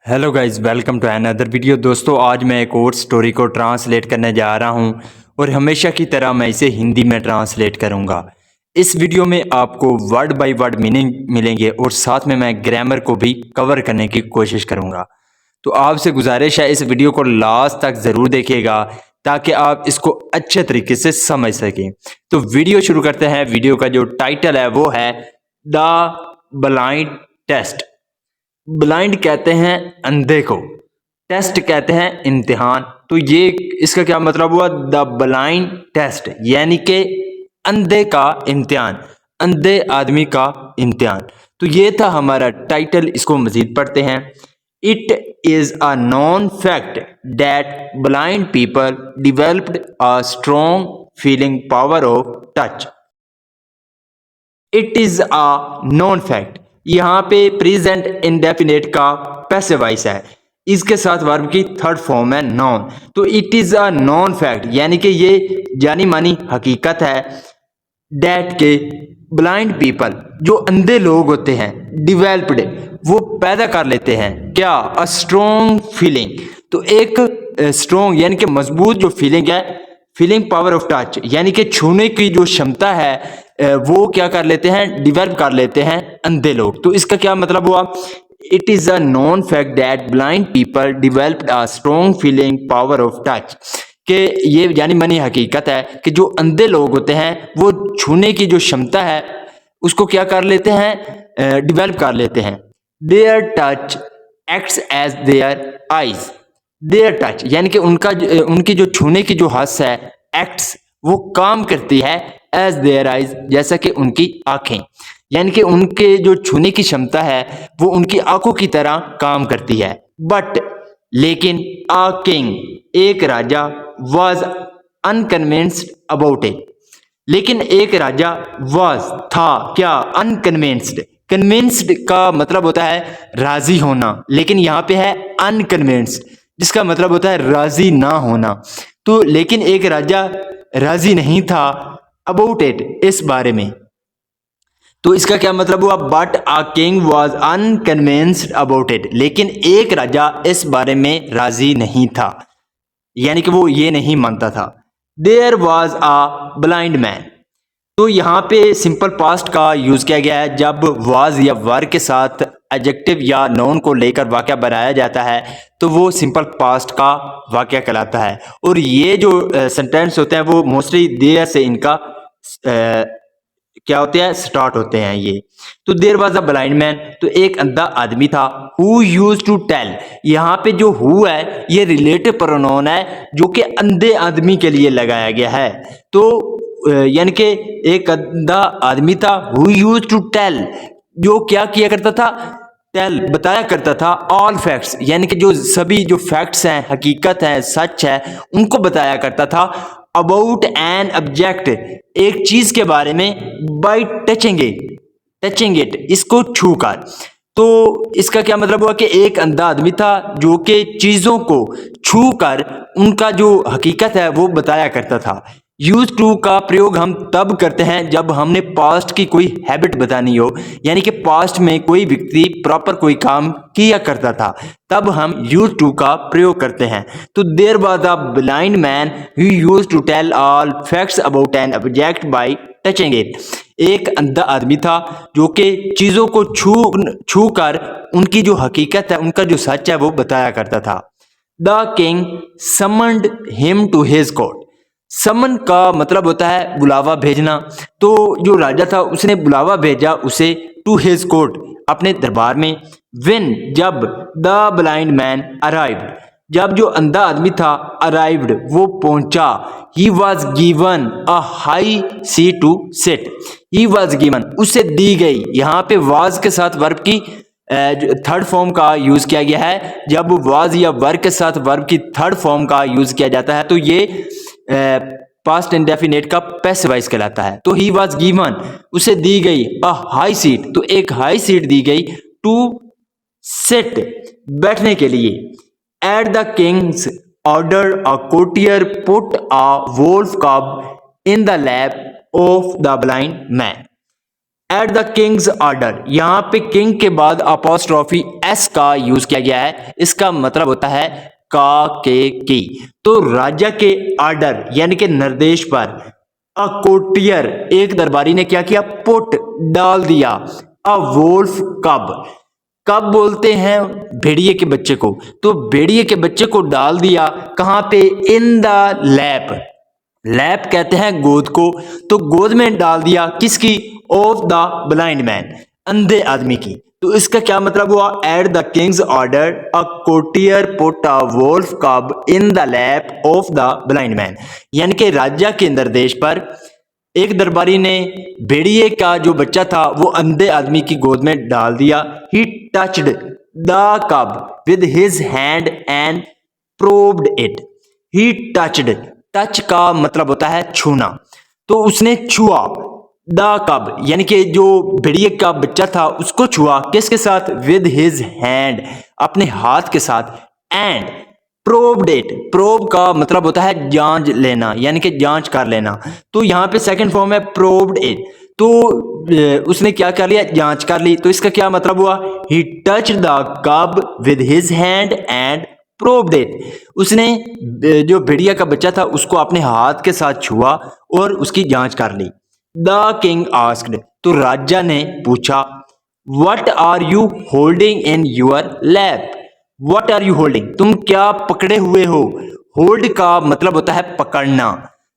Hello guys, welcome to another video. दोस्तों, आज मैं एक और स्टोरी को ट्रांसलेट करने जा रहा हूं और हमेशा की तरह मैं इसे हिंदी में ट्रांसलेट करूंगा। इस वीडियो में आपको वर्ड बाय वर्ड मीनिंग मिलेंगे और साथ में मैं ग्रामर को भी कवर करने की कोशिश करूंगा। तो आपसे गुजारिश है, इस वीडियो को लास्ट तक ज़रूर देखिएगा ताकि आप इसको अच्छे तरीके से समझ सकें। तो वीडियो शुरू करते हैं। वीडियो का जो टाइटल है वो है द ब्लाइंड टेस्ट। ब्लाइंड कहते हैं अंधे को, टेस्ट कहते हैं इम्तिहान। तो ये इसका क्या मतलब हुआ? द ब्लाइंड टेस्ट यानी कि अंधे का इम्तिहान, अंधे आदमी का इम्तिहान। तो ये था हमारा टाइटल। इसको मजीद पढ़ते हैं। It is a non fact that blind people developed a strong feeling power of touch. It is a non fact, यहाँ पे प्रेजेंट इंडेफिनेट का पैसिव वॉइस है, इसके साथ वर्ब की थर्ड फॉर्म है नॉन। तो it is a non fact यानी कि ये जानी मानी हकीकत है डेट के ब्लाइंड पीपल जो अंधे लोग होते हैं, डिवेल्प्ड वो पैदा कर लेते हैं क्या? A strong feeling. तो एक स्ट्रॉन्ग यानी कि मजबूत जो फीलिंग है, फीलिंग पावर ऑफ टच यानी कि छूने की जो क्षमता है, वो क्या कर लेते हैं? डिवेल्प कर लेते हैं अंधे लोग। तो इसका क्या मतलब हुआ? It is a non fact that blind people developed a strong feeling power of touch, कि ये जानी मानी हकीकत है कि जो अंधे लोग होते हैं वो छूने की जो क्षमता है उसको क्या कर लेते हैं? डिवेल्प कर लेते हैं। Their touch acts as their eyes. Their touch यानी कि उनकी जो छूने की जो हस है, एक्ट्स वो काम करती है एज देयर आइज जैसा कि उनकी आंखें, यानी कि उनके जो छूने की क्षमता है वो उनकी आंखों की तरह काम करती है। बट लेकिन अ किंग एक राजा वॉज अनकन्विंस्ड अबाउट इट, लेकिन एक राजा वॉज था क्या? अनकन्विंस्ड। कन्विंस्ड का मतलब होता है राजी होना, लेकिन यहाँ पे है अनकन्विंस्ड जिसका मतलब होता है राजी ना होना। तो लेकिन एक राजा राजी नहीं था अबाउट इट, इस बारे में। तो इसका क्या मतलब हुआ? But a king was unconvinced about it, लेकिन एक राजा इस बारे में राजी नहीं था, यानी कि वो ये नहीं मानता था। There was a blind man. तो यहाँ पे सिंपल पास्ट का यूज किया गया है जब वाज या वर के साथ एडजेक्टिव या नाउन को लेकर वाक्य बनाया जाता है तो वो सिंपल पास्ट का वाक्य कहलाता है। और ये जो सेंटेंस होते हैं वो मोस्टली देयर से इनका क्या होते हैं? स्टार्ट होते हैं ये। तो there was a blind man, तो एक अंधा आदमी था। हु यूज टू टेल, यहाँ पे जो हु है ये रिलेटिव प्रोनाउन है जो कि अंधे आदमी के लिए लगाया गया है। तो यानी कि एक अंधा आदमी था हु यूज टू टेल, जो क्या किया करता था? टेल बताया करता था ऑल फैक्ट्स, यानी कि जो सभी जो फैक्ट्स हैं, हकीकत है, सच है, उनको बताया करता था। अबाउट एन ऑब्जेक्ट, एक चीज के बारे में, bye touching it, touching it इसको छू कर। तो इसका क्या मतलब हुआ कि एक अंधा आदमी था जो कि चीजों को छू कर उनका जो हकीकत है वो बताया करता था। यूज टू का प्रयोग हम तब करते हैं जब हमने पास्ट की कोई हैबिट बतानी हो, यानी कि पास्ट में कोई व्यक्ति प्रॉपर कोई काम किया करता था, तब हम यूज टू का प्रयोग करते हैं। तो there was a blind man who use to tell all facts about an object by touching it. एक अंधा आदमी था जो कि चीजों को छू कर उनकी जो हकीकत है, उनका जो सच है वो बताया करता था। The king summoned him to his court. Summon का मतलब होता है बुलावा भेजना। तो जो राजा था उसने बुलावा भेजा उसे टू हिज कोर्ट, अपने दरबार में। व्हेन जब द ब्लाइंड मैन अराइव्ड, जब जो अंधा आदमी था अराइव्ड वो पहुंचा। He was given a high seat to sit. He was given उसे दी गई, यहाँ पे वाज के साथ वर्ब की थर्ड फॉर्म का यूज किया गया है। जब वाज या वर्ब के साथ वर्ब की थर्ड फॉर्म का यूज किया जाता है तो ये पास्ट इंडेफिनेट का पैसिव वॉइस कहलाता है। तो ही वॉज गिवन उसे दी गई अ हाई सीट, तो एक हाई सीट दी गई। टू सिट बैठने के लिए। At the king's order a courtier put a wolf cub in the lap of the blind man. At the king's order, यहाँ पे किंग के बाद अपोस्ट्रोफी एस का यूज किया गया है। इसका मतलब होता है का के की। तो राजा के ऑर्डर यानी कि निर्देश पर अ कोर्टियर एक दरबारी ने क्या किया, पुट डाल दिया अ वोल्फ कब, कब बोलते हैं भेड़िए के बच्चे को, तो भेड़िए के बच्चे को डाल दिया कहाँ पे, इन द लैप, लैप कहते हैं गोद को, तो गोद में डाल दिया किसकी, ऑफ द ब्लाइंड मैन, अंधे आदमी की। तो इसका क्या मतलब हुआ, at the king's order a courtier put a wolf cub in the lap of the blind man, यानी कि राजा के निर्देश पर एक दरबारी ने भेड़िए का जो बच्चा था वो अंधे आदमी की गोद में डाल दिया। ही टच्ड द कब with his hand and probed it, he touched, touch का मतलब होता है छूना, तो उसने छुआ द कब यानी कि जो भेड़िए का बच्चा था उसको छुआ किसके साथ, विद हिज हैंड, अपने हाथ के साथ, एंड प्रोब्ड इट, प्रोब का मतलब होता है जांच लेना यानी कि जांच कर लेना, तो यहाँ पे सेकंड फॉर्म है प्रोब्ड इट, तो उसने क्या कर लिया, जांच कर ली। तो इसका क्या मतलब हुआ, ही टच द कब with his hand and probed it, उसने जो भेड़िया का बच्चा था उसको अपने हाथ के साथ छुआ और उसकी जांच कर ली। द किंग आस्क्ड, तो राजा ने पूछा, what are you holding in your lap, what are you holding, तुम क्या पकड़े हुए हो, होल्ड का मतलब होता है पकड़ना,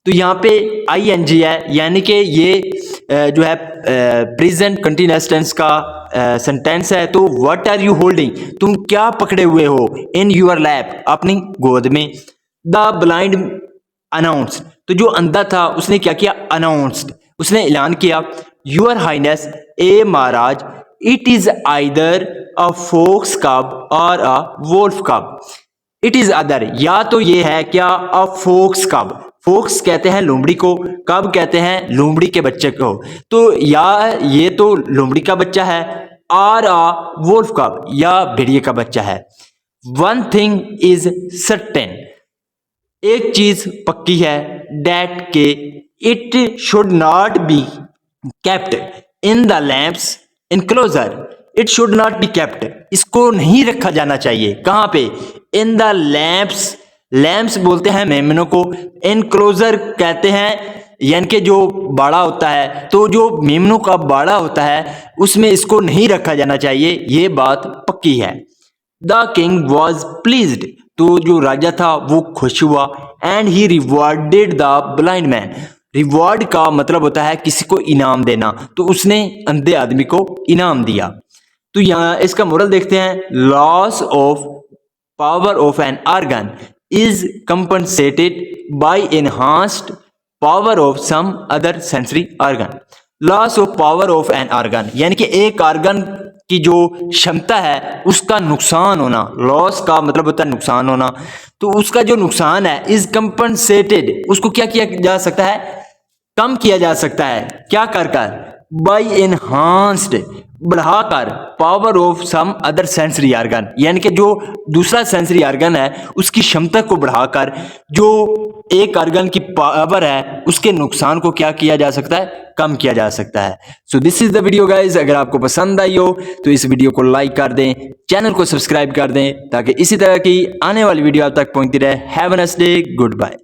तो यहाँ पे ING है यानी कि ये जो है प्रेजेंट कंटिन्यूअस टेंस का सेंटेंस है। तो व्हाट आर यू होल्डिंग, तुम क्या पकड़े हुए हो, इन यूर लैप, अपनी गोद में। द ब्लाइंड अनाउंस्ड, तो जो अंधा था उसने क्या किया, अनाउंस्ड, उसने ऐलान किया, यूर हाइनेस ए महाराज, it is either a fox cub or a wolf cub, it is other, या तो ये है क्या, अ फोक्स कब, फोक्स कहते हैं लोमड़ी को, कब कहते हैं लोमड़ी के बच्चे को, तो या ये तो लोमड़ी का बच्चा है, और अ वोल्फ कब या भेड़िए का बच्चा है। वन थिंग इज सर्टेन, एक चीज पक्की है, डेट के it should not be kept in the lamps enclosure, it should not be kept, इसको नहीं रखा जाना चाहिए, कहाँ पे, इन द लैम्प्स, लैम्प्स बोलते हैं मेमनों को, इनक्लोजर कहते हैं यानी कि जो बाड़ा होता है, तो जो मेमनों का बाड़ा होता है उसमें इसको नहीं रखा जाना चाहिए, ये बात पक्की है। द किंग वॉज प्लीज्ड, तो जो राजा था वो खुश हुआ, and he rewarded the blind man, reward का मतलब होता है किसी को इनाम देना, तो उसने अंधे आदमी को इनाम दिया। तो यहाँ इसका मोरल देखते हैं, loss of power of an organ is compensated by enhanced power of some other sensory organ, loss of power of an organ यानी कि एक ऑर्गन की जो क्षमता है उसका नुकसान होना, लॉस का मतलब होता है नुकसान होना, तो उसका जो नुकसान है इज कंपनसेटेड, उसको क्या किया जा सकता है, कम किया जा सकता है, क्या कर कर, बाय एनहांस्ड, बढ़ाकर, power of some other sensory organ यानी कि जो दूसरा सेंसरी ऑर्गन है उसकी क्षमता को बढ़ाकर जो एक ऑर्गन की पावर है उसके नुकसान को क्या किया जा सकता है, कम किया जा सकता है। So this is the video guys, अगर आपको पसंद आई हो तो इस वीडियो को लाइक कर दें, चैनल को सब्सक्राइब कर दें ताकि इसी तरह की आने वाली वीडियो आप तक पहुंचती रहे। Have a nice day, good bye.